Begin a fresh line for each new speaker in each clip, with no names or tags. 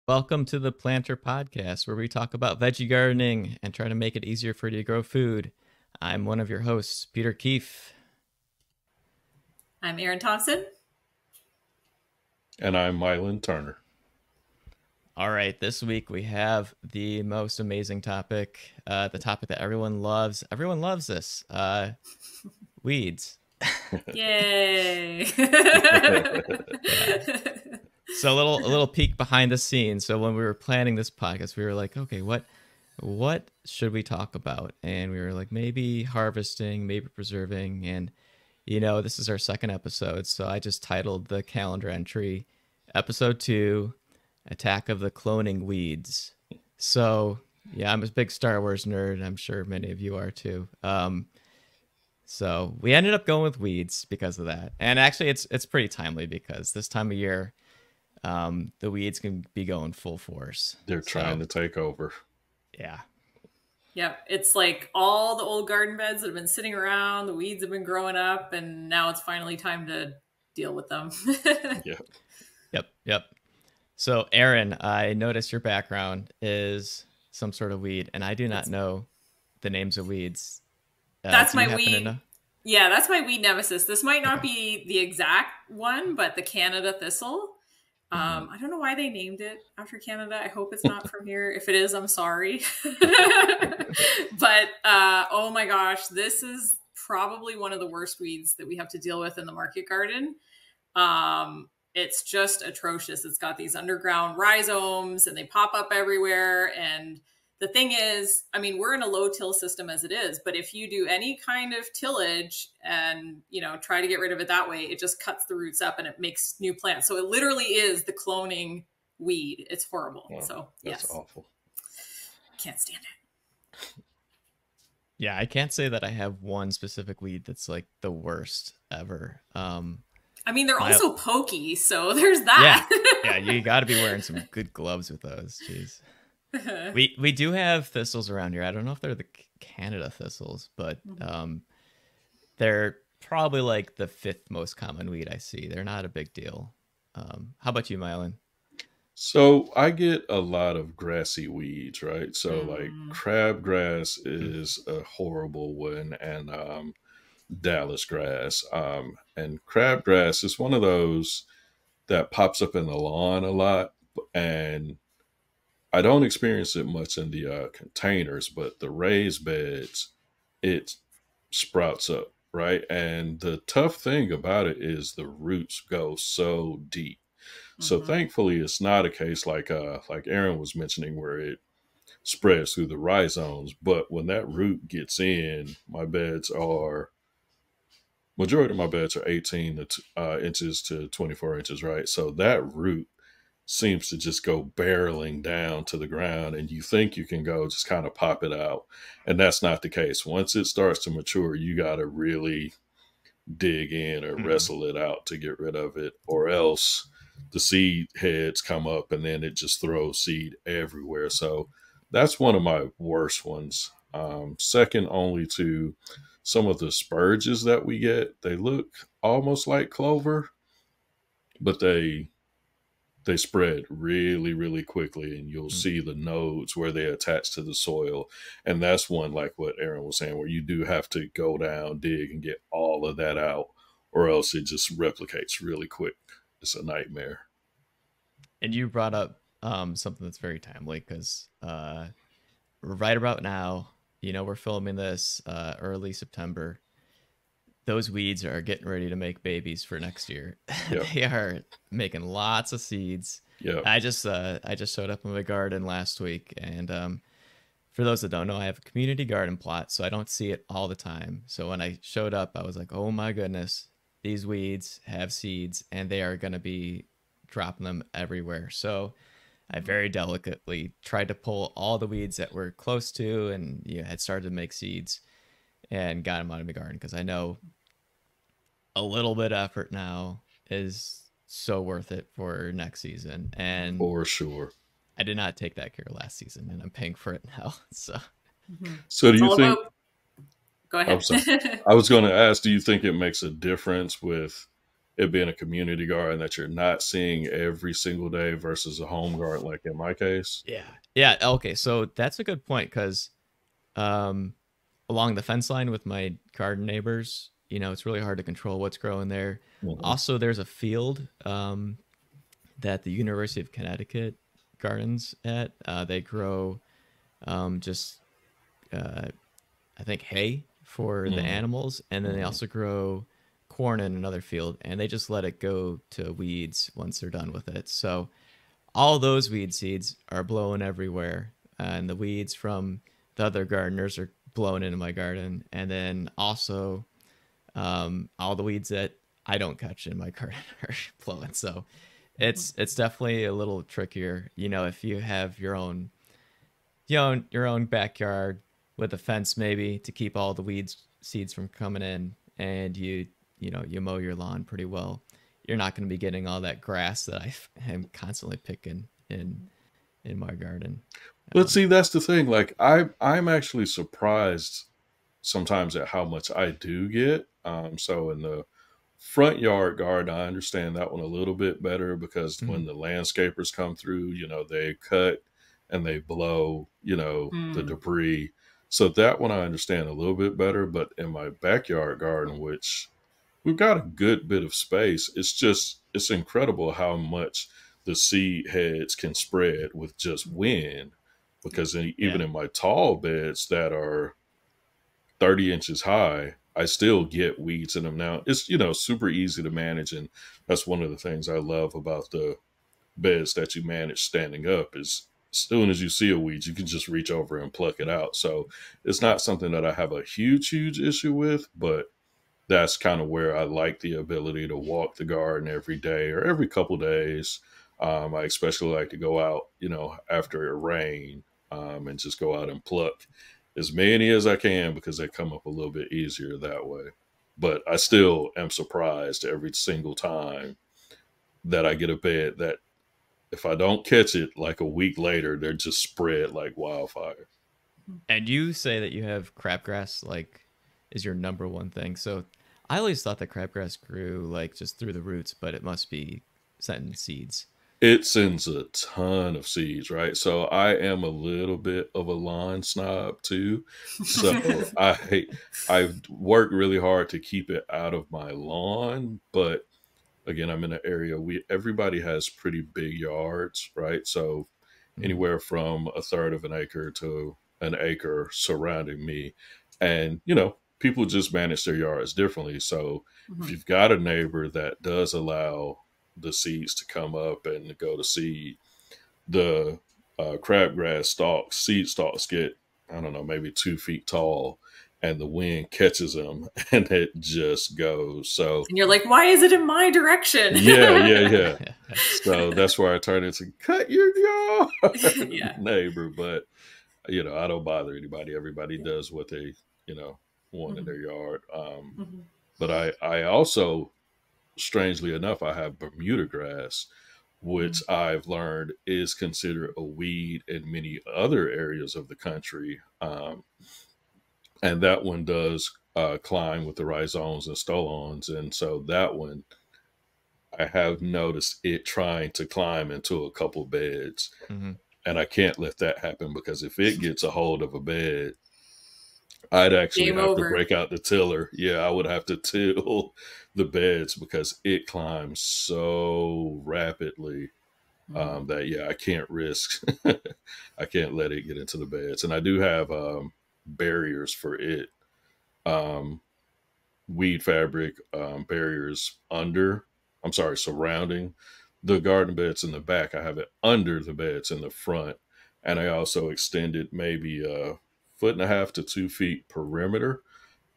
Welcome to the Planter Podcast, where we talk about veggie gardening and try to make it easier for you to grow food. I'm one of your hosts, Peter Keefe.
I'm Erin Thompson.
And I'm Mylan Turner.
All right, this week we have the most amazing topic, the topic that everyone loves. Everyone loves this. Weeds.
Yay!
So a little peek behind the scenes. So when we were planning this podcast, we were like, okay, what should we talk about? And we were like, maybe harvesting, maybe preserving. And this is our second episode, so I just titled the calendar entry episode 2, Attack of the Cloning Weeds. So yeah, I'm a big Star Wars nerd. I'm sure many of you are too. So we ended up going with weeds because of that. And actually it's pretty timely because this time of year, the weeds can be going full force.
They're trying to take over.
Yeah.
Yep. It's like all the old garden beds that have been sitting around, the weeds have been growing up, and now it's finally time to deal with them.
Yep. So Erin, I noticed your background is some sort of weed, and I do not know the names of weeds.
That's my weed. Yeah, that's my weed nemesis. This might not be the exact one, but the Canada thistle. I don't know why they named it after Canada. I hope it's not from here. If it is, I'm sorry. But oh my gosh, this is probably one of the worst weeds that we have to deal with in the market garden. It's just atrocious. It's got these underground rhizomes and they pop up everywhere. And the thing is, I mean, we're in a low till system as it is, but if you do any kind of tillage and, try to get rid of it that way, it just cuts the roots up and it makes new plants. So it literally is the cloning weed. It's horrible.
Wow,
so
that's
yes,
awful.
Can't stand it.
Yeah, I can't say that I have one specific weed that's like the worst ever.
I mean, they're also pokey, so there's that.
Yeah, you got to be wearing some good gloves with those. Jeez. We do have thistles around here. I don't know if they're the Canada thistles, but they're probably like the 5th most common weed I see. They're not a big deal. How about you, Mylan?
So I get a lot of grassy weeds, right? So like crabgrass is a horrible one, and Dallas grass. And crabgrass is one of those that pops up in the lawn a lot, and I don't experience it much in the containers, but the raised beds, it sprouts up, right? And the tough thing about it is the roots go so deep. So thankfully, it's not a case like Erin was mentioning where it spreads through the rhizomes. But when that root gets in, majority of my beds are 18 inches to 24 inches, right? So that root seems to just go barreling down to the ground, and you think you can go just kind of pop it out. And that's not the case. Once it starts to mature, you got to really dig in or wrestle it out to get rid of it, or else the seed heads come up and then it just throws seed everywhere. So that's one of my worst ones. Second only to some of the spurges that we get. They look almost like clover, but they spread really, really quickly, and you'll see the nodes where they attach to the soil. And that's one, like what Erin was saying, where you do have to go down, dig, and get all of that out, or else it just replicates really quick. It's a nightmare.
And you brought up something that's very timely because right about now, we're filming this early September. Those weeds are getting ready to make babies for next year. Yep. They are making lots of seeds.
Yeah.
I just showed up in my garden last week, and for those that don't know, I have a community garden plot, so I don't see it all the time. So when I showed up, I was like, oh my goodness, these weeds have seeds, and they are going to be dropping them everywhere. So I very delicately tried to pull all the weeds that were close to and had started to make seeds, and got them out of my garden because I know a little bit of effort now is so worth it for next season. And
for sure,
I did not take that care last season, and I'm paying for it now. So
do you think?
Go ahead.
I was going to ask, do you think it makes a difference with it being a community garden that you're not seeing every single day versus a home garden, like in my case.
Yeah. Yeah. Okay. So that's a good point because um, along the fence line with my garden neighbors, it's really hard to control what's growing there.
Mhm.
Also, there's a field that the University of Connecticut gardens at. They grow just, uh, I think, hay for the
Mhm.
animals, and then they
Mhm.
also grow corn in another field, and they just let it go to weeds once they're done with it. So all those weed seeds are blowing everywhere, and the weeds from the other gardeners are blowing into my garden, and then also all the weeds that I don't catch in my garden are blowing. So it's definitely a little trickier, if you have your own backyard with a fence maybe to keep all the weeds seeds from coming in, and you mow your lawn pretty well. You're not going to be getting all that grass that I am constantly picking in my garden.
But see, that's the thing. Like I'm actually surprised sometimes at how much I do get. So in the front yard garden, I understand that one a little bit better because when
Mhm.
the landscapers come through, they cut and they blow, the
Mm.
debris. So that one I understand a little bit better. But in my backyard garden, which we've got a good bit of space, it's incredible how much the seed heads can spread with just wind. Because
Yeah.
even in my tall beds that are 30 inches high, I still get weeds in them. Now it's, super easy to manage. And that's one of the things I love about the beds that you manage standing up is as soon as you see a weed, you can just reach over and pluck it out. So it's not something that I have a huge issue with, but that's kind of where I like the ability to walk the garden every day or every couple days. I especially like to go out, after it rain, and just go out and pluck as many as I can because they come up a little bit easier that way. But I still am surprised every single time that I get a bed that if I don't catch it like a week later, they're just spread like wildfire.
And you say that you have crabgrass like is your number one thing. So I always thought that crabgrass grew like just through the roots, but it must be sending seeds.
It sends a ton of seeds, right? So I am a little bit of a lawn snob too. So I've worked really hard to keep it out of my lawn, but again, I'm in an area we everybody has pretty big yards, right? So
Mhm.
anywhere from a third of an acre to an acre surrounding me. And, people just manage their yards differently. So if
Mhm.
you've got a neighbor that does allow the seeds to come up and go to seed, the crabgrass stalks, seed stalks get, I don't know, maybe 2 feet tall, and the wind catches them and it just goes. So,
And you're like, why is it in my direction?
yeah. So that's where I turn into cut your yard
Yeah.
neighbor. But I don't bother anybody. Everybody does what they, you know, want in
Mhm.
their yard.
Mhm.
But I also, strangely enough, I have Bermuda grass, which
Mhm.
I've learned is considered a weed in many other areas of the country. And that one does climb with the rhizomes and stolons. And so that one, I have noticed it trying to climb into a couple beds.
Mhm.
And I can't let that happen because if it gets a hold of a bed, I'd actually
Game
have to
over.
break out the tiller. Yeah, I would have to till the beds because it climbs so rapidly
Mhm.
that yeah, I can't risk. I can't let it get into the beds, and I do have barriers for it. Um, Weed fabric barriers under. I'm sorry, surrounding the garden beds in the back. I have it under the beds in the front, and I also extended maybe a foot and a half to 2 feet perimeter.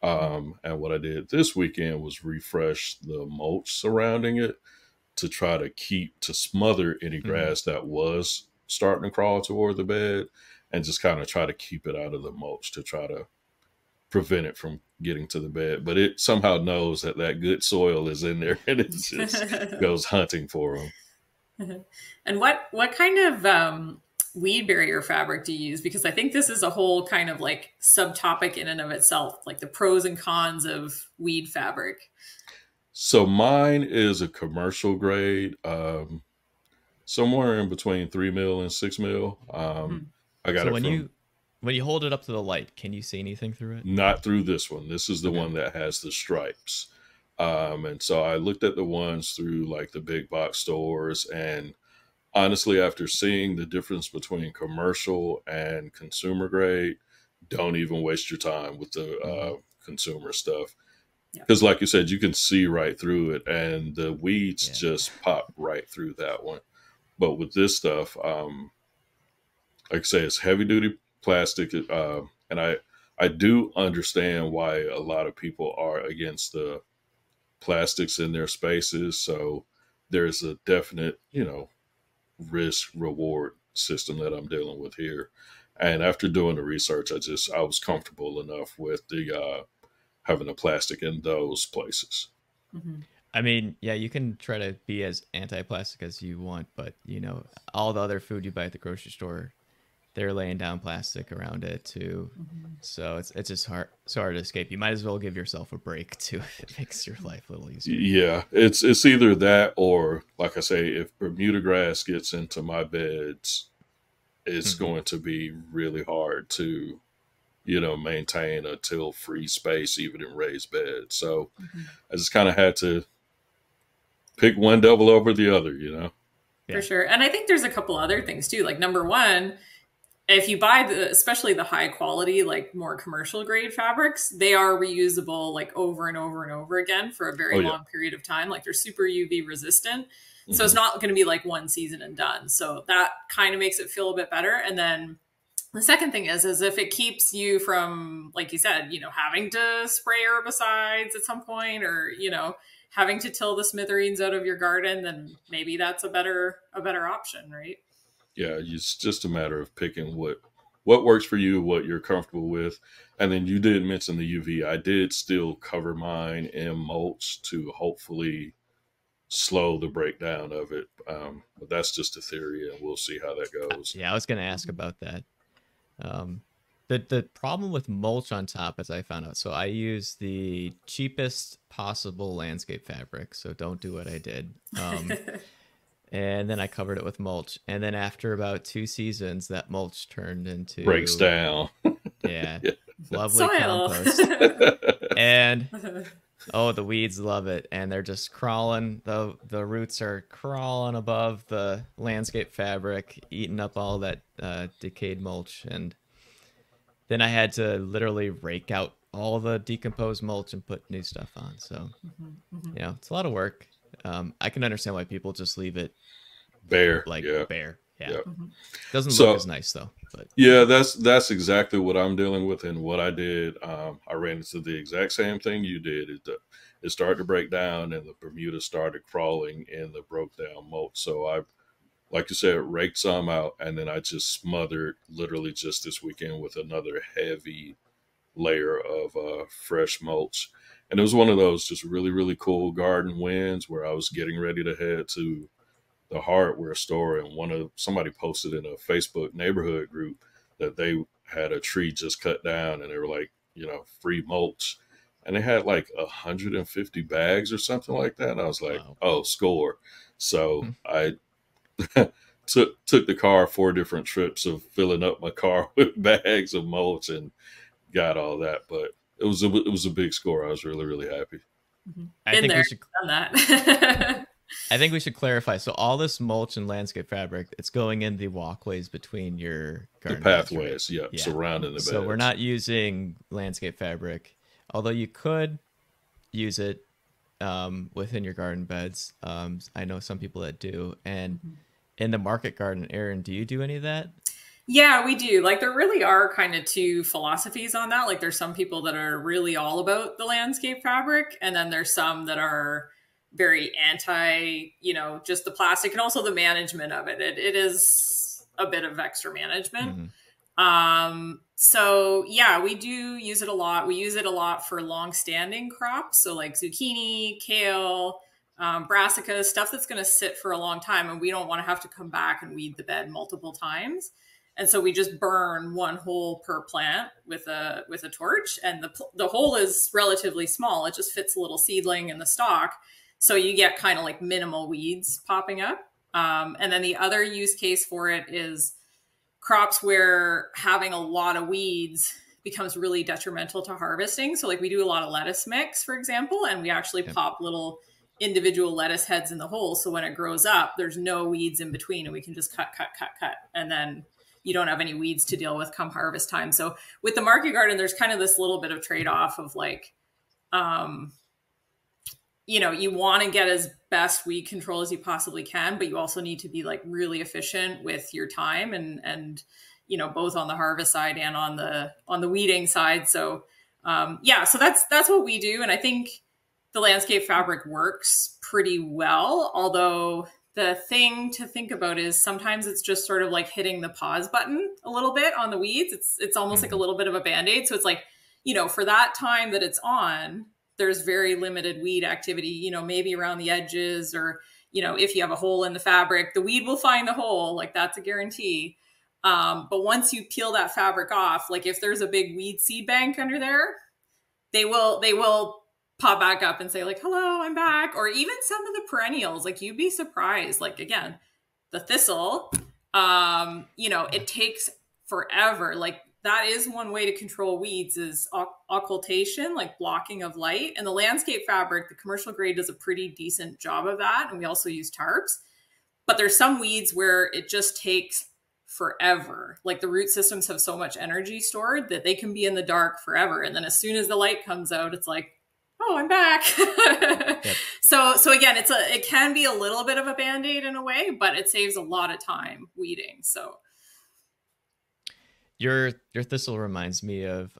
And what I did this weekend was refresh the mulch surrounding it to try to smother any
Mhm.
grass that was starting to crawl toward the bed and just kind of try to keep it out of the mulch to try to prevent it from getting to the bed. But it somehow knows that that good soil is in there and it just goes hunting for them.
And what kind of weed barrier fabric do you use? Because I think this is a whole kind of like subtopic in and of itself, like the pros and cons of weed fabric.
So mine is a commercial grade, somewhere in between 3 mil and 6 mil.
Mhm.
I got
So
it from
when you hold it up to the light, can you see anything through it?
not through this one. This is the
Okay.
one that has the stripes. And so I looked at the ones through like the big box stores, and honestly, after seeing the difference between commercial and consumer grade, don't even waste your time with the
Hmm.
consumer stuff.
Yeah.
Because, like you said, you can see right through it, and the weeds
Yeah.
just pop right through that one. But with this stuff, like I say, it's heavy duty plastic, and I do understand why a lot of people are against the plastics in their spaces. So there's a definite, risk reward system that I'm dealing with here. And after doing the research, I was comfortable enough with the having the plastic in those places.
Mhm.
I mean, yeah, you can try to be as anti-plastic as you want, but all the other food you buy at the grocery store, they're laying down plastic around it too.
Mhm.
So it's just hard to escape. You might as well give yourself a break too. It makes your life a little easier.
Yeah, it's either that or, like I say, if Bermuda grass gets into my beds, it's
Hmm.
going to be really hard to maintain a till free space even in raised beds. So
Mhm.
I just kind of had to pick one devil over the other.
For
Yeah.
sure. And I think there's a couple other things too. Like number one, if you buy especially the high quality, like more commercial grade fabrics, they are reusable like over and over and over again for a very
Oh yeah.
long period of time. Like they're super UV resistant. So it's
Hmm.
not going to be like one season and done. So that kind of makes it feel a bit better. And then the second thing is if it keeps you from, like you said, having to spray herbicides at some point, or, having to till the smithereens out of your garden, then maybe that's a better option, right?
Yeah, it's just a matter of picking what works for you, what you're comfortable with. And then you did mention the UV. I did still cover mine in mulch to hopefully slow the breakdown of it. But that's just a theory, and we'll see how that goes.
Yeah, I was gonna ask
Mhm.
about that. Um, the problem with mulch on top, as I found out, so I use the cheapest possible landscape fabric. So don't do what I did. And then I covered it with mulch, and then after about 2 seasons, that mulch turned
Breaks
into,
down.
yeah,
Yeah.
lovely
Soil.
compost. And oh, the weeds love it, and they're just crawling. The roots are crawling above the landscape fabric, eating up all that decayed mulch. And then I had to literally rake out all the decomposed mulch and put new stuff on. So
Mhm, mhm.
it's a lot of work. I can understand why people just leave it
Bare.
like
Yeah.
bare. Yeah,
Yeah.
Mhm.
doesn't look as
So
nice though. But
yeah, that's exactly what I'm dealing with and what I did. I ran into the exact same thing you did. It started to break down, and the Bermuda started crawling in the broke down mulch. So I, like you said, raked some out, and then I just smothered literally just this weekend with another heavy layer of fresh mulch. And it was one of those just really, really cool garden wins where I was getting ready to head to the hardware store, and somebody posted in a Facebook neighborhood group that they had a tree just cut down, and they were like, free mulch. And they had like 150 bags or something like that. And I was like,
wow.
oh, score. So
Hmm.
I took the car 4 different trips of filling up my car with bags of mulch and got all that. But it was a big score. I was really, really happy.
Mhm.
I
Been
think
there,
we should
done that.
I think we should clarify. So all this mulch and landscape fabric, it's going in the walkways between your
The
garden beds, right?
pathways, yeah,
Yeah.
surrounding the
So we're
beds.
not using landscape fabric, although you could use it within your garden beds. I know some people that do. And
Mhm.
in the market garden, Aaron, do you do any of that?
Yeah, we do. Like there really are kind of two philosophies on that. Like there's some people that are really all about the landscape fabric, and then there's some that are very anti, just the plastic and also the management of it. It is a bit of extra management.
Hmm.
So yeah, we do use it a lot. We use it a lot for long-standing crops, so like zucchini, kale, brassicas, stuff that's going to sit for a long time, and we don't want to have to come back and weed the bed multiple times. And so we just burn one hole per plant with a torch, and the hole is relatively small. It just fits a little seedling in the stalk, so you get kind of like minimal weeds popping up. And then the other use case for it is crops where having a lot of weeds becomes really detrimental to harvesting. So like we do a lot of lettuce mix, for example, and we actually pop little individual lettuce heads in the hole. So when it grows up, there's no weeds in between, and we can just cut. And then you don't have any weeds to deal with come harvest time. So with the market garden, there's kind of this little bit of trade-off of like, you want to get as best weed control as you possibly can, but you also need to be like really efficient with your time and both on the harvest side and on the weeding side. So so that's what we do. And I think the landscape fabric works pretty well. Although the thing to think about is sometimes it's just sort of like hitting the pause button a little bit on the weeds. It's almost like a little bit of a Band-Aid. So it's like, for that time that it's on, there's very limited weed activity, maybe around the edges, or, if you have a hole in the fabric, the weed will find the hole, like that's a guarantee. But once you peel that fabric off, like if there's a big weed seed bank under there, they will pop back up and say like, hello, I'm back. Or even some of the perennials, like you'd be surprised. Like again, the thistle, it takes forever. Like that is one way to control weeds is occultation, like blocking of light. And the landscape fabric, the commercial grade, does a pretty decent job of that. And we also use tarps. But there's some weeds where it just takes forever. Like the root systems have so much energy stored that they can be in the dark forever. And then as soon as the light comes out, it's like, oh, I'm back. Yep. So again, it can be a little bit of a Band-Aid in a way, but it saves a lot of time weeding. So
your thistle reminds me of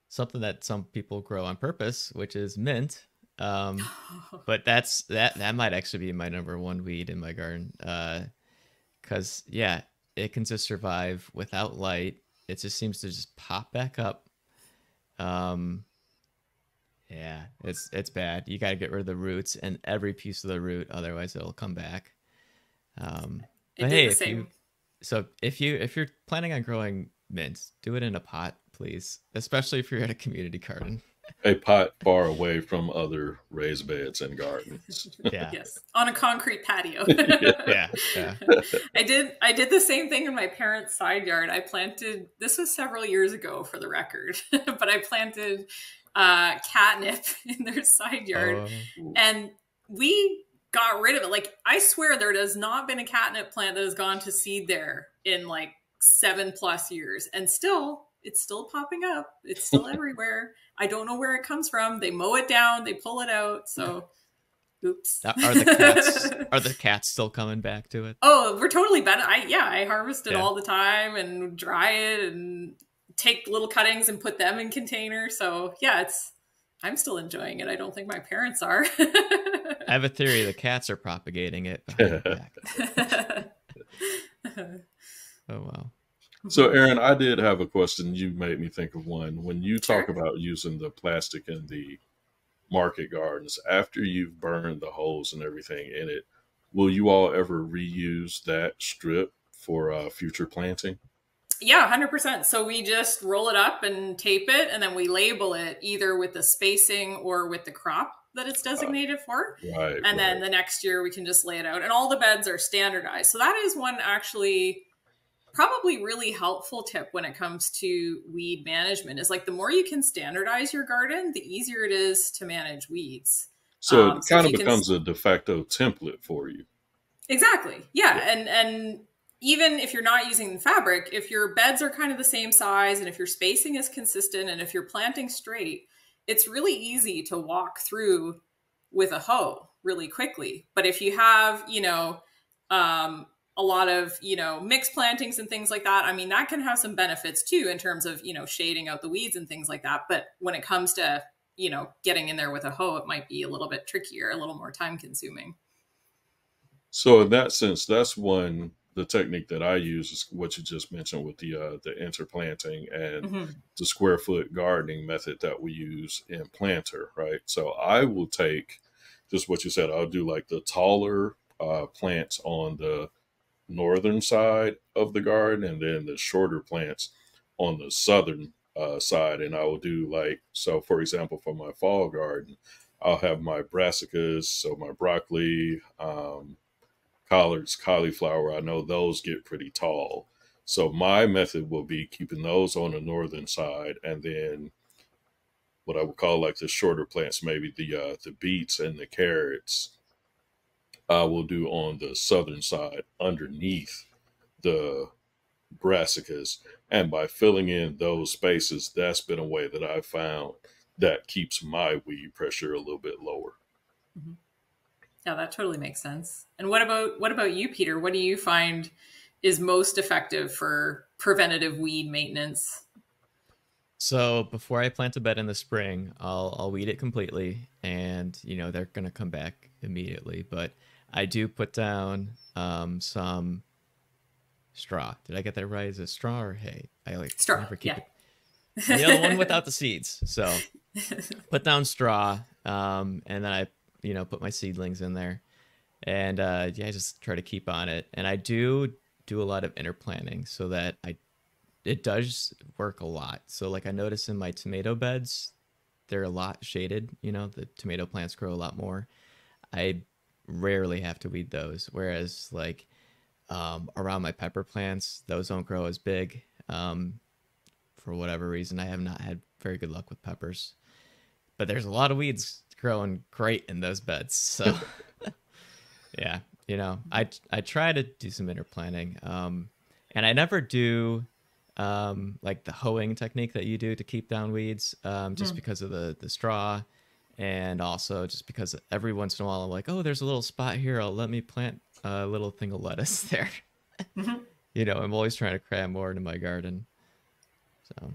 something that some people grow on purpose, which is mint. But that might actually be my number one weed in my garden. Because it can just survive without light. It just seems to just pop back up. It's bad. You got to get rid of the roots and every piece of the root, otherwise it'll come back. But hey, if you're planning on growing mint, do it in a pot, please. Especially if you're at a community garden.
A pot far away from other raised beds and gardens.
Yes, on a concrete patio.
yeah.
I did the same thing in my parents' side yard. I planted, this was several years ago for the record, but I planted catnip in their side yard, and we got rid of it. Like I swear there has not been a catnip plant that has gone to seed there in like 7+ years, and it's still popping up. It's still everywhere. I don't know where it comes from. They mow it down, they pull it out. So, oops.
Are the cats still coming back to it?
Oh, we're totally better. I harvest it all the time and dry it and take little cuttings and put them in containers. So I'm still enjoying it. I don't think my parents are.
I have a theory the cats are propagating it behind your back. Oh wow.
So, Aaron, I did have a question. You made me think of one. When you talk about using the plastic in the market gardens, after you've burned the holes and everything in it, will you all ever reuse that strip for future planting?
Yeah, 100%. So we just roll it up and tape it, and then we label it either with the spacing or with the crop that it's designated for.
Right.
And then the next year we can just lay it out. And all the beds are standardized. So that is one actually probably really helpful tip when it comes to weed management is like the more you can standardize your garden, the easier it is to manage weeds.
So it kind of becomes a de facto template for you.
Exactly. Yeah. And even if you're not using fabric, if your beds are kind of the same size and if your spacing is consistent and if you're planting straight, it's really easy to walk through with a hoe really quickly. But if you have, a lot of, mixed plantings and things like that, I mean, that can have some benefits too, in terms of, shading out the weeds and things like that. But when it comes to, getting in there with a hoe, it might be a little bit trickier, a little more time consuming.
So in that sense, that's the technique that I use is what you just mentioned with the interplanting and the square foot gardening method that we use in planter, right? So I will take just what you said. I'll do like the taller plants on the northern side of the garden, and then the shorter plants on the southern side. And I will do like, so for example, for my fall garden, I'll have my brassicas, so my broccoli, collards, cauliflower. I know those get pretty tall. So my method will be keeping those on the northern side, and then what I would call like the shorter plants, maybe the beets and the carrots, I will do on the southern side underneath the brassicas. And by filling in those spaces, that's been a way that I've found that keeps my weed pressure a little bit lower.
Mhm. Yeah, that totally makes sense. And what about you, Peter? What do you find is most effective for preventative weed maintenance?
So before I plant a bed in the spring, I'll weed it completely, and they're gonna come back immediately. But I do put down some straw. Did I get that right? Is it straw or hay? I like
Straw,
never keep
yeah.
it. The one without the seeds. So put down straw, and then I put my seedlings in there, and yeah, I just try to keep on it. And I do a lot of interplanting so that I it does work a lot. So like I notice in my tomato beds, they're a lot shaded. The tomato plants grow a lot more. I rarely have to weed those. Whereas like around my pepper plants, those don't grow as big. For whatever reason, I have not had very good luck with peppers. But there's a lot of weeds growing great in those beds. So yeah, I try to do some interplanting. And I never do like the hoeing technique that you do to keep down weeds, just because of the straw, and also just because every once in a while I'm like, oh, there's a little spot here. Let me plant a little thing of lettuce there.
Mhm.
I'm always trying to cram more into my garden. So,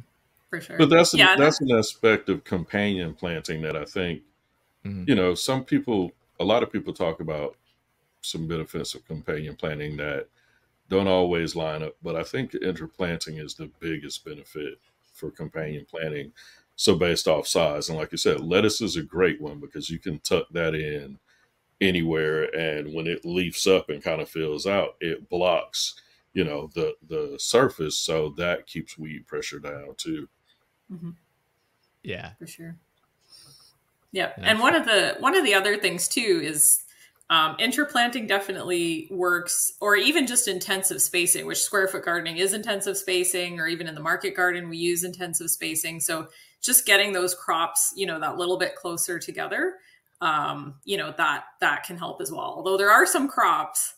For sure.
But that's
Yeah,
that's an aspect of companion planting that I think,
mhm.
some people, a lot of people talk about some benefits of companion planting that don't always line up. But I think interplanting is the biggest benefit for companion planting. So based off size, and like you said, lettuce is a great one because you can tuck that in anywhere, and when it leafs up and kind of fills out, it blocks, the surface, so that keeps weed pressure down too.
mhm,
Yeah,
for sure. Yeah,
and I
and one of the other things too is interplanting definitely works, or even just intensive spacing, which square foot gardening is intensive spacing, or even in the market garden we use intensive spacing. So just getting those crops, that little bit closer together, that can help as well. Although there are some crops,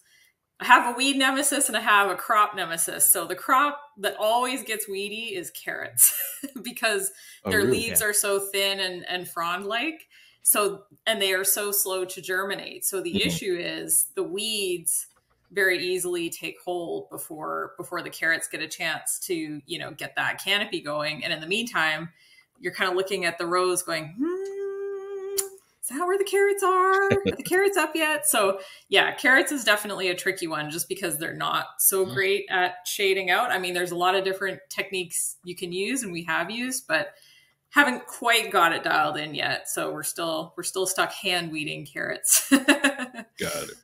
I have a weed nemesis and I have a crop nemesis. So the crop that always gets weedy is carrots because
Oh,
their
really?
leaves
yeah.
are so thin and frond like. So, and they are so slow to germinate. So the
Mhm.
issue is the weeds very easily take hold before the carrots get a chance to, get that canopy going. And in the meantime, you're kind of looking at the rows going, is that where the carrots are? Are the carrots up yet? So yeah, carrots is definitely a tricky one just because they're not so great at shading out. I mean, there's a lot of different techniques you can use and we have used, but haven't quite got it dialed in yet. So we're still stuck hand weeding carrots.
Got it.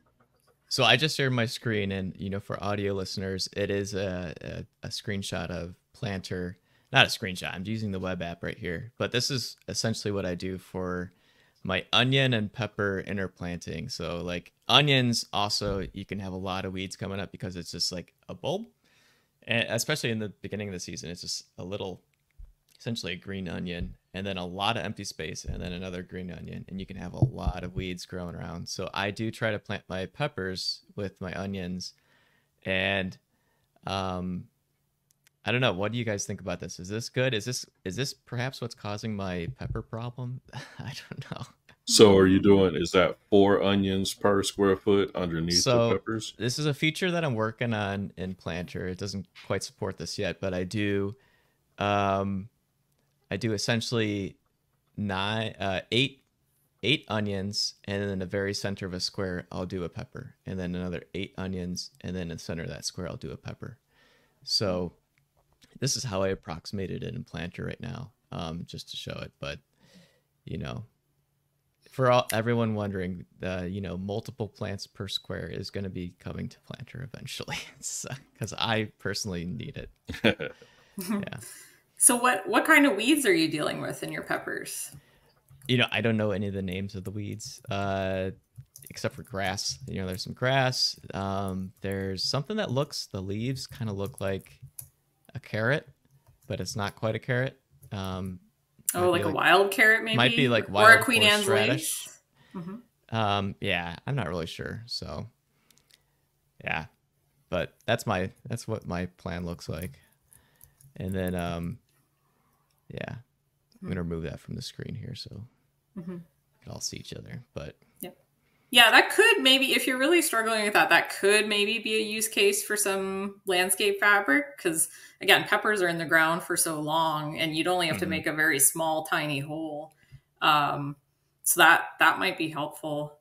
So I just shared my screen, and for audio listeners, it is a screenshot of Planter. Not a screenshot. I'm using the web app right here, but this is essentially what I do for my onion and pepper interplanting. So like onions, also you can have a lot of weeds coming up because it's just like a bulb, and especially in the beginning of the season, it's just a little, essentially a green onion, and then a lot of empty space, and then another green onion, and you can have a lot of weeds growing around. So I do try to plant my peppers with my onions, and um, I don't know. What do you guys think about this? Is this good? Is this perhaps what's causing my pepper problem? I don't know.
So are you doing, is that 4 onions per square foot underneath the
So
peppers?
this is a feature that I'm working on in Planter. It doesn't quite support this yet, but um, I do essentially eight onions, and then in the very center of a square, I'll do a pepper, and then another 8 onions, and then in the center of that square, I'll do a pepper. So this is how I approximated it in Planter right now, just to show it. But you know, For everyone wondering, multiple plants per square is going to be coming to Planter eventually, because I personally need it. Yeah.
So what kind of weeds are you dealing with in your peppers?
I don't know any of the names of the weeds, except for grass. There's some grass. There's something that the leaves kind of look like a carrot, but it's not quite a carrot.
Like a wild carrot, maybe?
Might be like wild
or a Queen Anne's
radish.
Mm-hmm.
Yeah, I'm not really sure. So, yeah, but that's what my plan looks like. And then, yeah, I'm gonna remove that from the screen here so we can all see each other. But
yeah, that could maybe, if you're really struggling with that could maybe be a use case for some landscape fabric. Because again, peppers are in the ground for so long, and you'd only have to make a very small, tiny hole. So that might be helpful,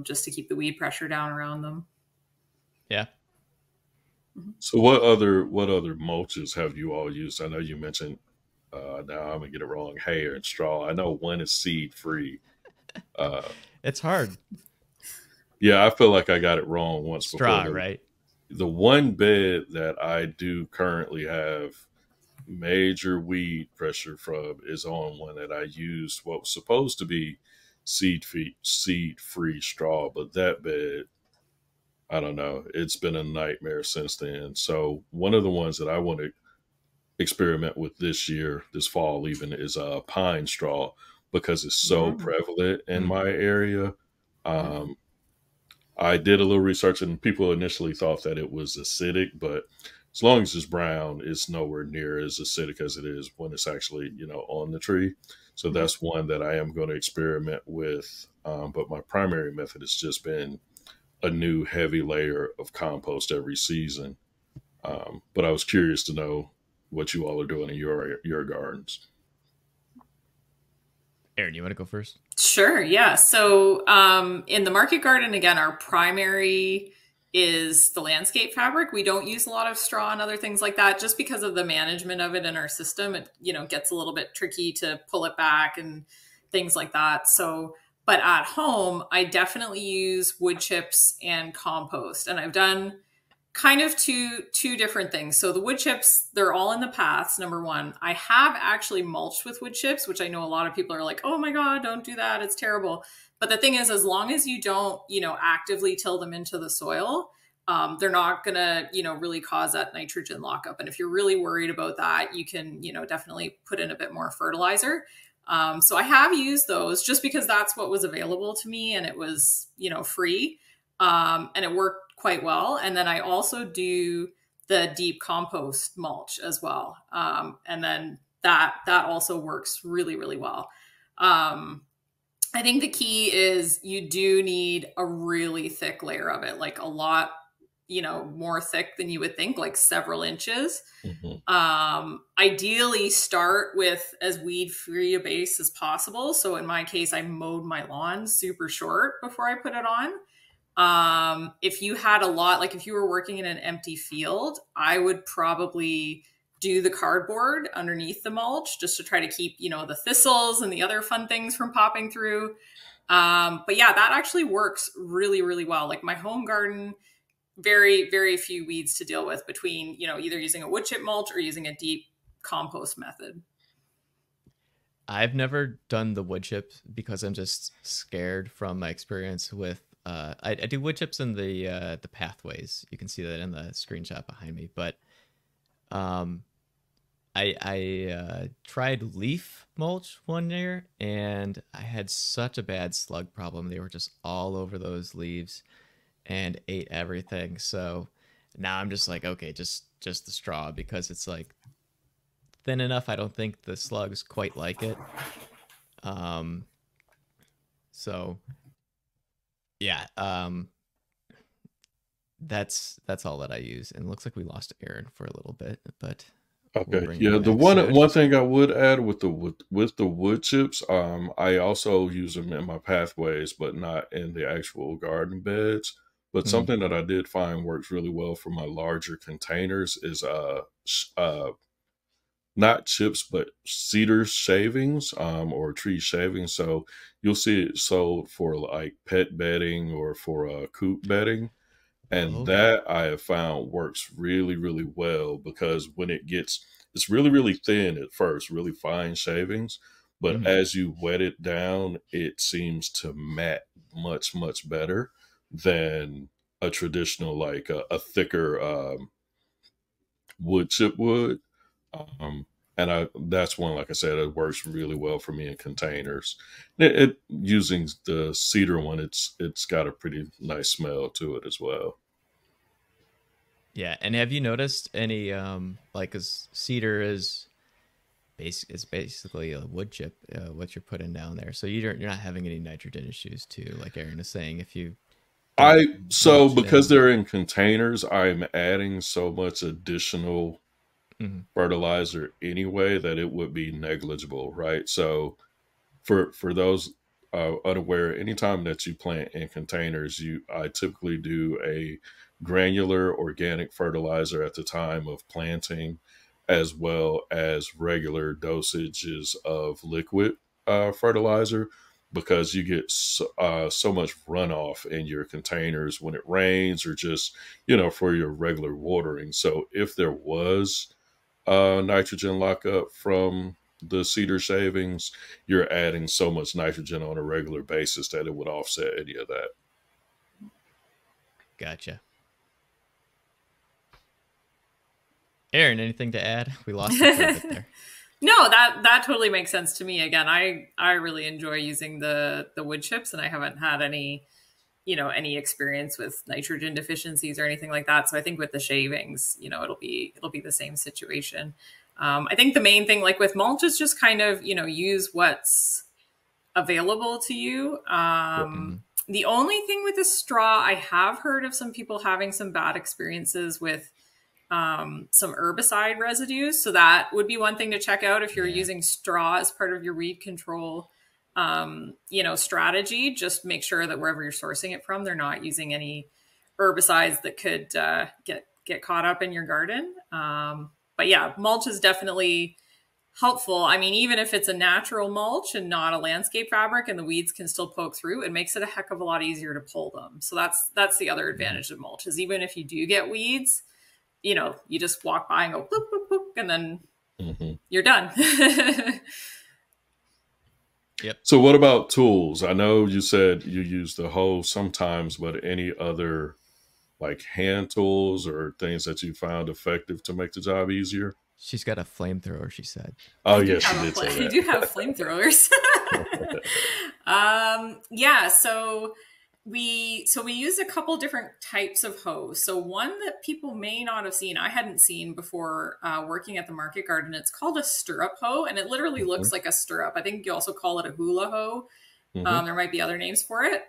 just to keep the weed pressure down around them.
Yeah.
So what other mulches have you all used? I know you mentioned, now I'm gonna get it wrong, hay and straw. I know one is seed free.
It's hard.
Yeah, I feel like I got it wrong once
straw,
before.
Right?
The one bed that I do currently have major weed pressure from is on one that I used what was supposed to be seed free straw, but that bed, I don't know, it's been a nightmare since then. So one of the ones that I want to experiment with this fall even, is pine straw, because it's so prevalent in my area. I did a little research, and people initially thought that it was acidic, but as long as it's brown, it's nowhere near as acidic as it is when it's actually, on the tree. So that's one that I am going to experiment with. But my primary method has just been a new heavy layer of compost every season. But I was curious to know what you all are doing in your gardens.
Aaron, you want to go first?
Sure. Yeah. So in the market garden, again, our primary is the landscape fabric. We don't use a lot of straw and other things like that, just because of the management of it in our system. It, gets a little bit tricky to pull it back and things like that. So, but at home, I definitely use wood chips and compost. And I've done kind of two different things. So the wood chips, they're all in the paths, number one. I have actually mulched with wood chips, which I know a lot of people are like, oh my God, don't do that, it's terrible. But the thing is, as long as you don't, actively till them into the soil, they're not gonna, really cause that nitrogen lockup. And if you're really worried about that, you can, definitely put in a bit more fertilizer. So I have used those just because that's what was available to me, and it was, free. And it worked quite well. And then I also do the deep compost mulch as well. And then that also works really, really well. I think the key is you do need a really thick layer of it, like a lot, more thick than you would think, like several inches. Ideally start with as weed-free a base as possible. So in my case, I mowed my lawn super short before I put it on. If you had a lot, like if you were working in an empty field, I would probably do the cardboard underneath the mulch just to try to keep, the thistles and the other fun things from popping through. But yeah, that actually works really, really well. Like my home garden, very, very few weeds to deal with between, either using a wood chip mulch or using a deep compost method.
I've never done the wood chips because I'm just scared from my experience with I do wood chips in the pathways. You can see that in the screenshot behind me. But I tried leaf mulch one year, and I had such a bad slug problem. They were just all over those leaves and ate everything. So now I'm just like, okay, just the straw, because it's like thin enough. I don't think the slugs quite like it. So yeah, that's all that I use. And it looks like we lost Aaron for a little bit, but
okay, yeah. The one thing I would add with the wood chips, I also use them in my pathways, but not in the actual garden beds. But something that I did find works really well for my larger containers is not chips, but cedar shavings, or tree shavings. So you'll see it sold for like pet bedding or for coop bedding.
Oh,
And
okay.
that I have found works really, really well because when it's really, really thin at first, really fine shavings. But
Mhm.
as you wet it down, it seems to mat much, much better than a traditional, like a thicker wood chip would. Um, and that's one, like I said, it works really well for me in containers. Using the cedar one, it's got a pretty nice smell to it as well.
Yeah, and have you noticed any like, cuz cedar is it's basically a wood chip, what you're putting down there. So you're not having any nitrogen issues too, like Aaron is saying, if you don't
I so
mulch
because
them.
they're in containers, I'm adding so much additional
Mhm.
fertilizer anyway that it would be negligible, right? So for those unaware, anytime that you plant in containers, you I typically do a granular organic fertilizer at the time of planting, as well as regular dosages of liquid fertilizer, because you get so much runoff in your containers when it rains, or just for your regular watering. So if there was nitrogen lockup from the cedar shavings, you're adding so much nitrogen on a regular basis that it would offset any of that.
Gotcha. Aaron, anything to add? We lost you for a bit there.
No, that totally makes sense to me. Again, I really enjoy using the wood chips, and I haven't had any any experience with nitrogen deficiencies or anything like that. So I think with the shavings, it'll be the same situation. I think the main thing, like with mulch, is just kind of use what's available to you.
Yep.
Mhm.
The only thing with the straw, I have heard of some people having some bad experiences with some herbicide residues. So that would be one thing to check out if you're
Yeah.
using straw as part of your weed control, strategy. Just make sure that wherever you're sourcing it from, they're not using any herbicides that could get caught up in your garden. But yeah, mulch is definitely helpful. I mean, even if it's a natural mulch and not a landscape fabric, and the weeds can still poke through, it makes it a heck of a lot easier to pull them. So that's the other
Mhm.
advantage of mulch, is even if you do get weeds, you just walk by and go boop, boop, boop, and then
Hmm.
you're done.
Yep.
So, what about tools? I know you said you use the hoe sometimes, but any other like hand tools or things that you found effective to make the job easier?
She's got a flamethrower, she said.
Oh, yes, she did say
I do have
that.
flamethrowers. Yeah, so we use a couple different types of hose. So one that people may not have seen, I hadn't seen before working at the market garden. It's called a stirrup hoe, and it literally
Hmm.
looks like a stirrup. I think you also call it a hula hoe.
Hmm.
There might be other names for it.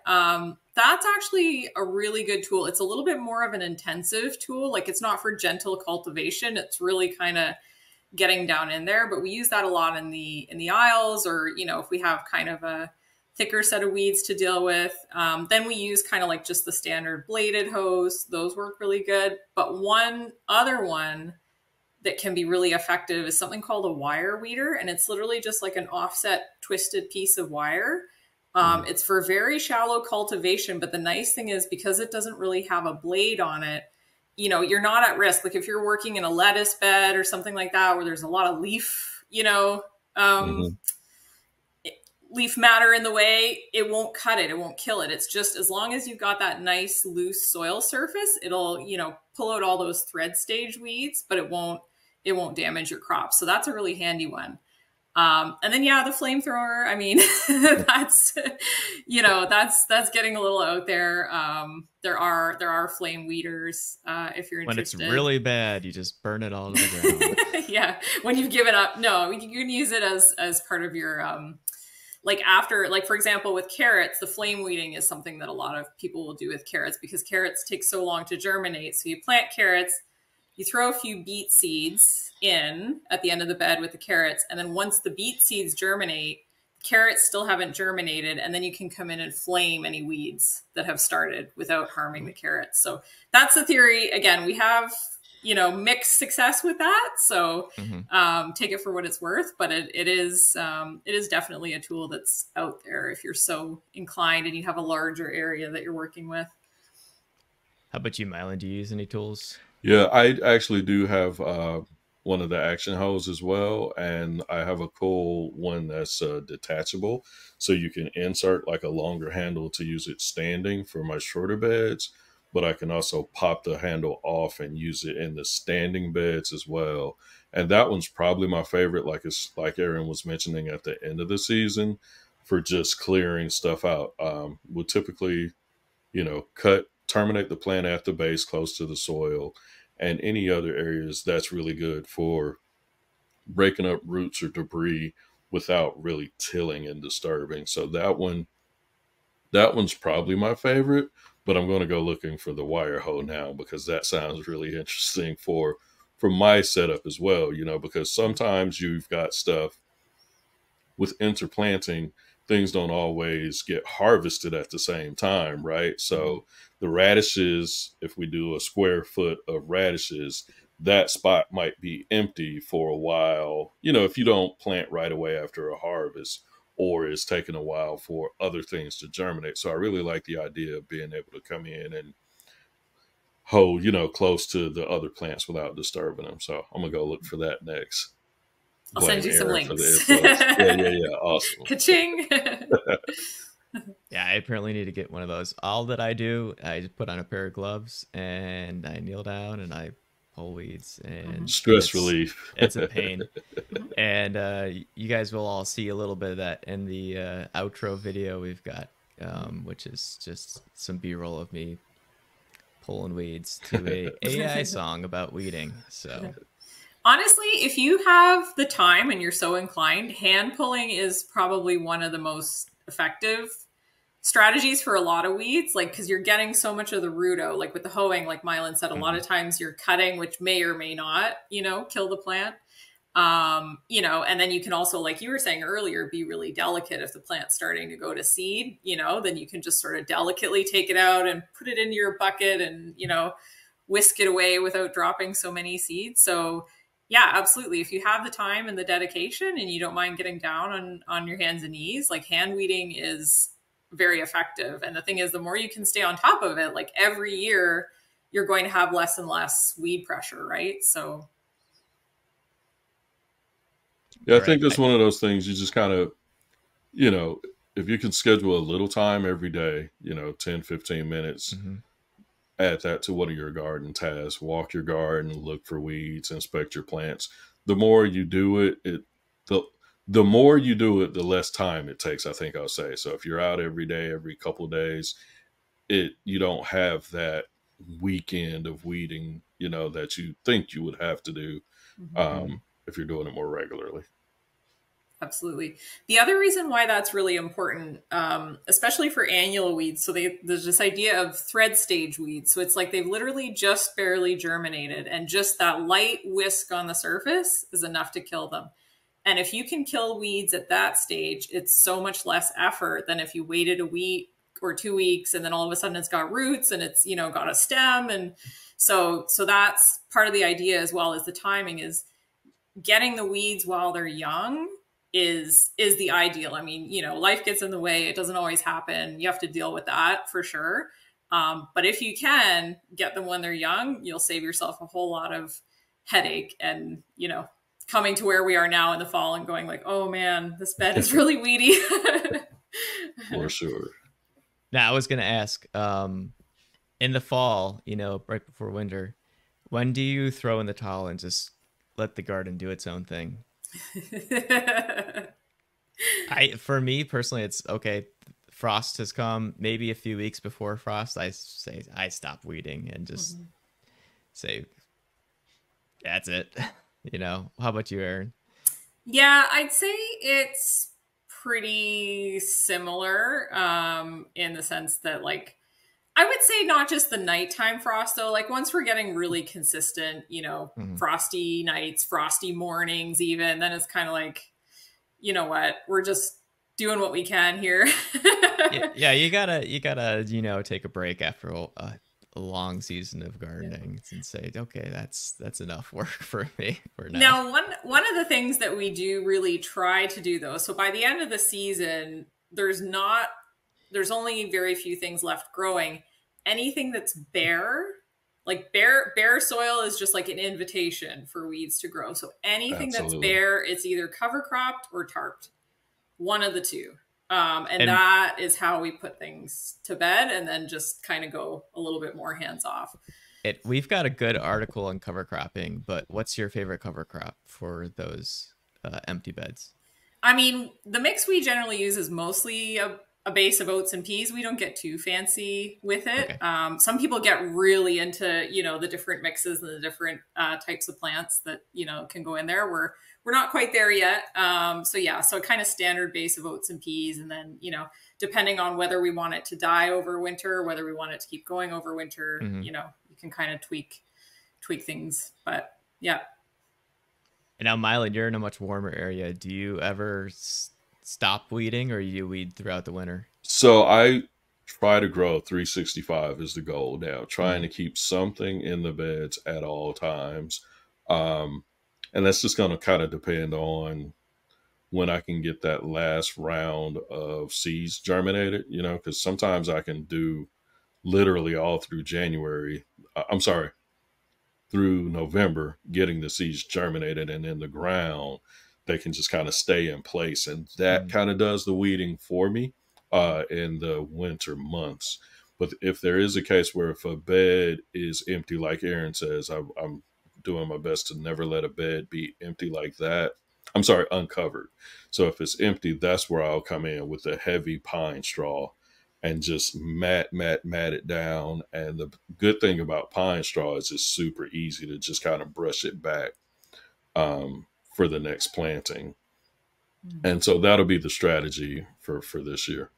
That's actually a really good tool. It's a little bit more of an intensive tool. Like, it's not for gentle cultivation. It's really kind of getting down in there, but we use that a lot in the aisles, or if we have kind of a thicker set of weeds to deal with. Then we use kind of like just the standard bladed hose. Those work really good. But one other one that can be really effective is something called a wire weeder, and it's literally just like an offset twisted piece of wire. It's for very shallow cultivation, but the nice thing is, because it doesn't really have a blade on it, you're not at risk. Like if you're working in a lettuce bed or something like that, where there's a lot of leaf,
Hmm.
leaf matter in the way, it won't cut it. It won't kill it. It's just, as long as you've got that nice loose soil surface, it'll, pull out all those thread stage weeds, but it won't damage your crops. So that's a really handy one. And then yeah, the flamethrower. I mean, that's that's getting a little out there. There are flame weeders if you're
When it's
interested.
really bad, you just burn it all to the ground.
Yeah, when you've given up. No, you can use it as part of your like, after, like, for example, with carrots, the flame weeding is something that a lot of people will do with carrots, because carrots take so long to germinate. So you plant carrots, you throw a few beet seeds in at the end of the bed with the carrots, and then once the beet seeds germinate, carrots still haven't germinated, and then you can come in and flame any weeds that have started without harming the carrots. So that's the theory. Again, we have mixed success with that. So
Hmm.
take it for what it's worth. But it is definitely a tool that's out there if you're so inclined and you have a larger area that you're working with.
How about you, Mylan? Do you use any tools?
Yeah, I actually do have one of the action hoes as well, and I have a cool one that's detachable, so you can insert like a longer handle to use it standing for my shorter beds, but I can also pop the handle off and use it in the standing beds as well. And that one's probably my favorite, like it's like Aaron was mentioning at the end of the season for just clearing stuff out. We'll typically cut, terminate the plant at the base close to the soil, and any other areas that's really good for breaking up roots or debris without really tilling and disturbing. So that one's probably my favorite, but I'm going to go looking for the wire hoe now because that sounds really interesting for my setup as well, because sometimes you've got stuff with interplanting, things don't always get harvested at the same time, right? So the radishes, if we do a square foot of radishes, that spot might be empty for a while, if you don't plant right away after a harvest, or it's taking a while for other things to germinate. So I really like the idea of being able to come in and hoe, close to the other plants without disturbing them. So I'm gonna go look for that next.
I'll send
Blame
you some
Aaron for the
links.
info. Yeah. Awesome.
Ka-ching.
Yeah, I apparently need to get one of those. All that I do, I just put on a pair of gloves and I kneel down and I pull weeds, and
Stress relief.
it's a pain. And you guys will all see a little bit of that in the outro video we've got, which is just some B-roll of me pulling weeds to a AI song about weeding. So
Honestly, if you have the time and you're so inclined, hand pulling is probably one of the most effective strategies for a lot of weeds, like because you're getting so much of the root out. Like with the hoeing, like Mylan said, a lot of times you're cutting, which may or may not, kill the plant. And then you can also, like you were saying earlier, be really delicate if the plant's starting to go to seed, then you can just sort of delicately take it out and put it into your bucket and, whisk it away without dropping so many seeds. So yeah, absolutely. If you have the time and the dedication and you don't mind getting down on your hands and knees, like hand weeding is very effective. And the thing is, the more you can stay on top of it, like every year, you're going to have less and less weed pressure, right? So
Yeah, I
right.
think that's one of those things you just kind of, if you can schedule a little time every day, 10, 15 minutes, add that to one of your garden tasks, walk your garden, look for weeds, inspect your plants. The more you do it, the more you do it, the less time it takes, I think I'll say. So if you're out every day, every couple of days, you don't have that weekend of weeding, that you think you would have to do if you're doing it more regularly.
Absolutely. The other reason why that's really important, especially for annual weeds, so there's this idea of thread stage weeds. So it's like they've literally just barely germinated, and just that light whisk on the surface is enough to kill them. And if you can kill weeds at that stage, it's so much less effort than if you waited a week or 2 weeks and then all of a sudden it's got roots and it's, got a stem. And so that's part of the idea, as well as the timing, is getting the weeds while they're young is the ideal. I mean, life gets in the way. It doesn't always happen. You have to deal with that for sure. But if you can get them when they're young, you'll save yourself a whole lot of headache and, coming to where we are now in the fall and going like, oh man, this bed is really weedy.
For sure.
Now I was going to ask, in the fall, right before winter, when do you throw in the towel and just let the garden do its own thing? For me personally, it's okay. Frost has come, maybe a few weeks before frost. I say I stop weeding and just say that's it. How about you, Aaron?
Yeah, I'd say it's pretty similar in the sense that, like, I would say not just the nighttime frost, though. Like, once we're getting really consistent, frosty nights, frosty mornings, even, then it's kind of like, you know what, we're just doing what we can here.
Yeah, you gotta take a break after a long season of gardening and say, okay, that's enough work for me for now.
Now, one of the things that we do really try to do though, so by the end of the season, there's only very few things left growing. Anything that's bare, like bare soil is just like an invitation for weeds to grow. So anything that's
Absolutely.
bare, it's either cover cropped or tarped, one of the two. And
And
that is how we put things to bed, and then just kind of go a little bit more hands off.
we've got a good article on cover cropping, but what's your favorite cover crop for those empty beds?
I mean, the mix we generally use is mostly a base of oats and peas. We don't get too fancy with it.
Okay.
Some people get really into, the different mixes and the different types of plants that, can go in there. We're not quite there yet. So kind of standard base of oats and peas. And then, depending on whether we want it to die over winter, or whether we want it to keep going over winter,
Mm-hmm.
you can kind of tweak things. But yeah.
And now, Mylan, you're in a much warmer area. Do you ever stop weeding, or you weed throughout the winter?
So I try to grow 365 is the goal now, trying
Mhm.
to keep something in the beds at all times. Um, and that's just going to kind of depend on when I can get that last round of seeds germinated, because sometimes I can do literally all through January. I'm sorry, through November, getting the seeds germinated and in the ground, they can just kind of stay in place. And that
Mhm.
kind of does the weeding for me in the winter months. But if there is a case where if a bed is empty, like Aaron says, I'm doing my best to never let a bed be empty like that. I'm sorry, uncovered. So if it's empty, that's where I'll come in with a heavy pine straw and just mat it down. And the good thing about pine straw is it's super easy to just kind of brush it back for the next planting. And so that'll be the strategy for this year.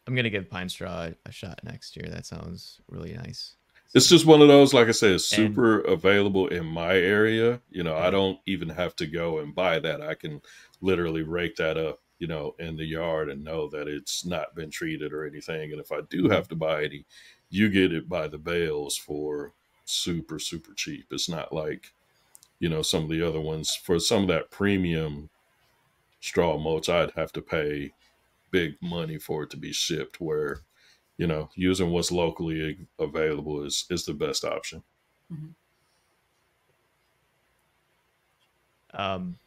I'm gonna give pine straw a shot next year. That sounds really nice.
It's
So,
just one of those, like I said, it's
and
super available in my area. I
right.
don't even have to go and buy that. I can literally rake that up, in the yard and know that it's not been treated or anything. And if I do
Mhm.
have to buy any, you get it by the bales for super, super cheap. It's not like, some of the other ones. For some of that premium straw mulch, I'd have to pay big money for it to be shipped, where using what's locally available is the best option.
Mhm.
Um,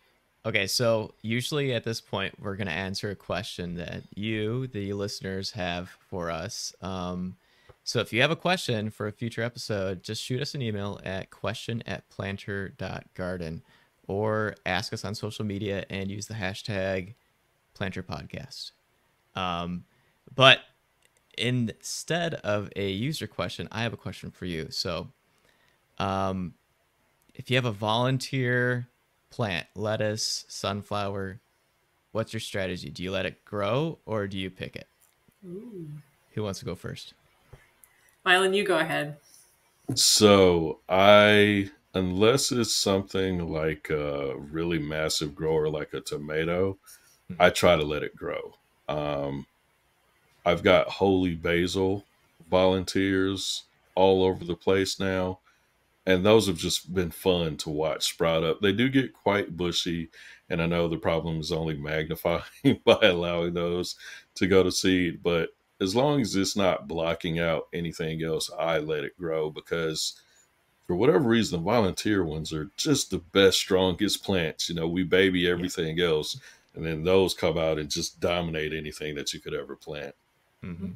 okay, so usually at this point, we're going to answer a question that you, the listeners, have for us. So if you have a question for a future episode, just shoot us an email at question@planter.garden or ask us on social media and use the hashtag planterpodcast. Um, but instead of a user question, I have a question for you. So um, if you have a volunteer plant, lettuce, sunflower, what's your strategy? Do you let it grow or do you pick it?
Ooh.
Who wants to go first?
Mylan, you go ahead.
So unless it's something like a really massive grower like a tomato,
Hmm.
I try to let it grow. Um, I've got holy basil volunteers all over the place now, and those have just been fun to watch sprout up. They do get quite bushy, and I know the problem is only magnified by allowing those to go to seed. But as long as it's not blocking out anything else, I let it grow, because for whatever reason, the volunteer ones are just the best, strongest plants. We baby
Yeah.
everything else, and then those come out and just dominate anything that you could ever plant.
Mm-hmm.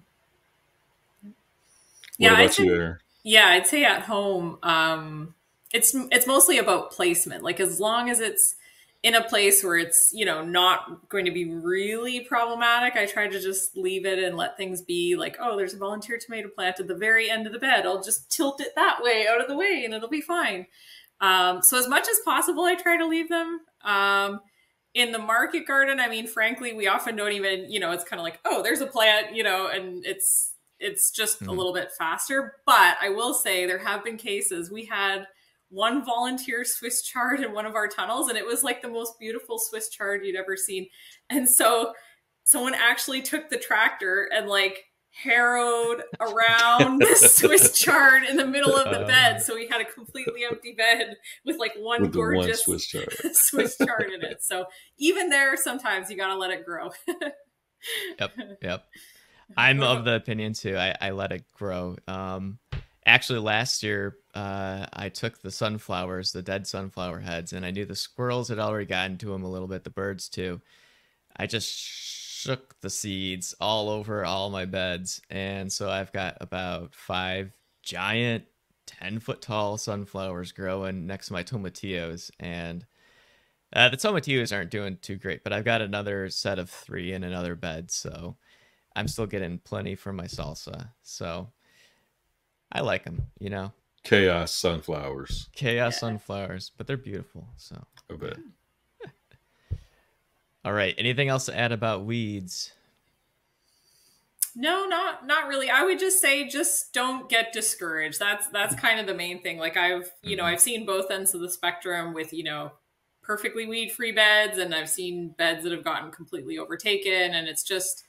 What
Yeah,
about you, Aaron?
I'd say at home, it's mostly about placement. Like as long as it's in a place where it's not going to be really problematic, I try to just leave it and let things be. Like, oh, there's a volunteer tomato plant at the very end of the bed. I'll just tilt it that way out of the way, and it'll be fine. So as much as possible, I try to leave them. In the market garden, I mean, frankly, we often don't even, it's kind of like, oh, there's a plant, and it's just a
Mm-hmm.
little bit faster. But I will say there have been cases. We had one volunteer Swiss chard in one of our tunnels, and it was like the most beautiful Swiss chard you'd ever seen. And so someone actually took the tractor and like harrowed around the Swiss chard in the middle of the bed. So we had a completely empty bed with like one gorgeous
Swiss chard.
Swiss chard in it. So even there, sometimes you got to let it grow.
Yep. I'm of the opinion too. I let it grow. Actually, last year, I took the sunflowers, the dead sunflower heads, and I knew the squirrels had already gotten to them a little bit, the birds too. I just shook the seeds all over all my beds, and so I've got about 5 giant 10-foot tall sunflowers growing next to my tomatillos, and the tomatillos aren't doing too great, but I've got another set of 3 in another bed, so I'm still getting plenty for my salsa. So I like them, you know.
Chaos sunflowers.
Sunflowers, but they're beautiful. So
I bet.
All right. Anything else to add about weeds?
No, not really. I would just say, just don't get discouraged. That's kind of the main thing. Like I've seen both ends of the spectrum with, perfectly weed-free beds, and I've seen beds that have gotten completely overtaken, and it's just,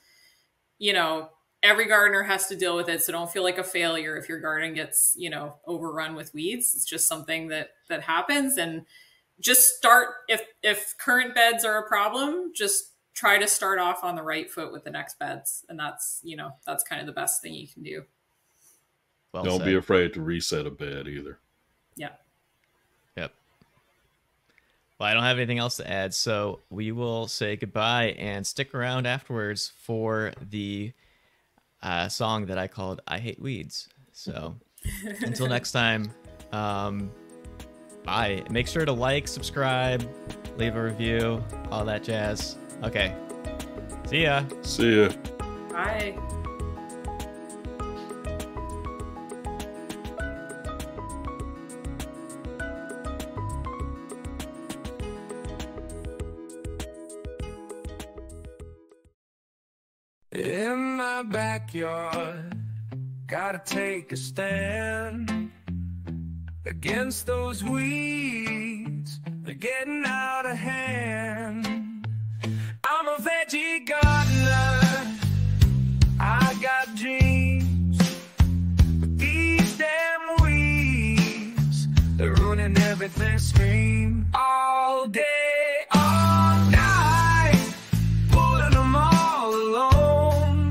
every gardener has to deal with it. So don't feel like a failure if your garden gets, overrun with weeds. It's just something that happens. And just start, if current beds are a problem, just try to start off on the right foot with the next beds. And that's kind of the best thing you can do.
Well
don't
said.
be afraid to reset a bed either.
Yeah.
Yep. Well, I don't have anything else to add, so we will say goodbye and stick around afterwards for the song that I called I Hate Weeds. So until next time, bye. Make sure to like, subscribe, leave a review, all that jazz. Okay. See ya.
See ya.
Bye.
In my backyard, gotta take a stand against those weeds, they're getting out of hand. I'm a veggie gardener, I got dreams, but these damn weeds, they're ruining everything. Scream all day, all night, pulling them all alone,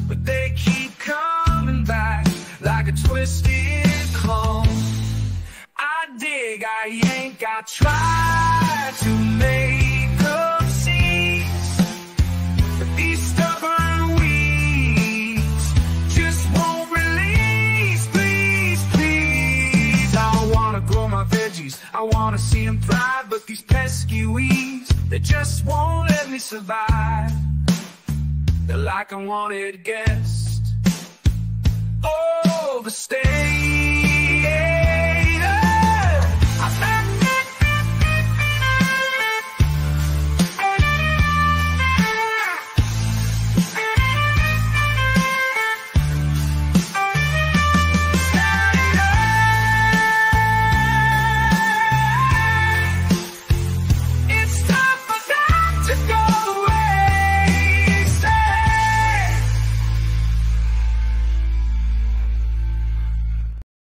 but they keep coming back like a twisted clone. I dig, I yank, I try to make them cease, but these stubborn weeds just won't release. Please, please, I wanna grow my veggies, I wanna see them thrive, but these pesky weeds, they just won't let me survive. They're like a wanted guest, overstay.